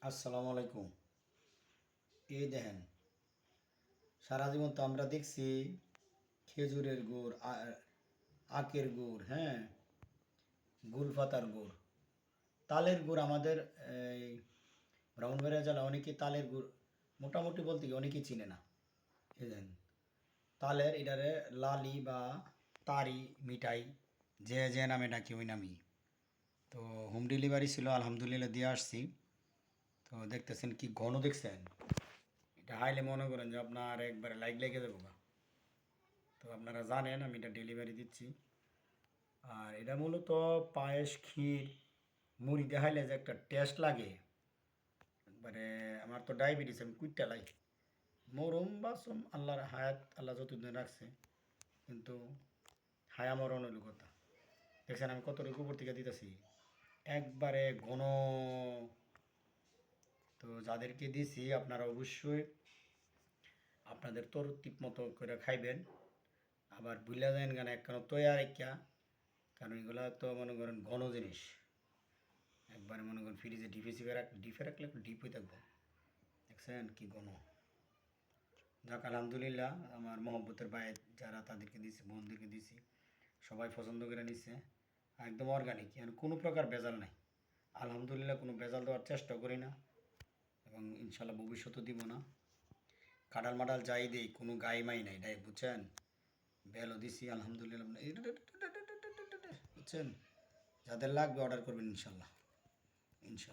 আসসালামু আলাইকুম। এই দেখেন, সারা জীবন তো আমরা দেখছি খেজুরের গুড়, আখের গুড়, হ্যাঁ, গুলপাতার গুড়, তালের গুড়। আমাদের এই ব্রাহ্মণবাড়িয়া জেলা অনেকে তালের গুড় মোটামুটি বলতে কি অনেকেই চিনে না। এই দেখেন, তালের এটারে লালি বা তারি মিঠাই, যে যে নামে ডাকি ওই নামই। তো হোম ডেলিভারি ছিল, আলহামদুলিল্লাহ দিয়ে আসছি। তো দেখতেছেন কি ঘন, দেখছেন? এটা হাইলে মনে করেন যে আপনার একবারে লাইক লেগে যাবো গা। তো আপনারা জানেন আমি এটা ডেলিভারি দিচ্ছি। আর এটা মূলত পায়েস, ক্ষীর, মুড়ি দেখাইলে যে একটা টেস্ট লাগে, একবারে। আমার তো ডায়াবেটিস, আমি কুইটটা লাই মরম বাসম, আল্লাহর হায়াত, আল্লাহ যতদিন রাখছে। কিন্তু হায়া মরণ হইল কথা। দেখছেন আমি কতটুকু উপর থেকে দিতেছি, একবারে ঘন। তো যাদেরকে দিছি আপনারা অবশ্যই আপনাদের তরতিব মতো করে খাইবেন। আবার বুঝলা দেন কেন একখানো তৈয়ার একটা, কারণ এগুলো তো মনে করেন ঘন জিনিস। একবারে মনে করেন ফ্রিজে ডিপে রাখলে একটু ডিপ হয়ে থাকবো। দেখছেন কি ঘন। যাক আলহামদুলিল্লাহ, আমার মহব্বতের ভাই যারা, তাদেরকে দিছি, বোনদেরকে দিছি, সবাই পছন্দ করে নিচ্ছে। একদম অর্গানিক, মানে কোনো প্রকার ভেজাল নাই। আলহামদুলিল্লাহ, কোনো ভেজাল দেওয়ার চেষ্টা করি না, এবং ইনশাল্লাহ ভবিষ্যতেও দিব না। কাঁঠাল মাডাল যাই দেই, কোনো গায়ে মাই নাই, ডাই বুঝছেন? বেলও দিছি আলহামদুলিল্লাহ। বুঝছেন? যাদের লাগবে অর্ডার করবেন ইনশাল্লাহ। ইনশাল্লাহ।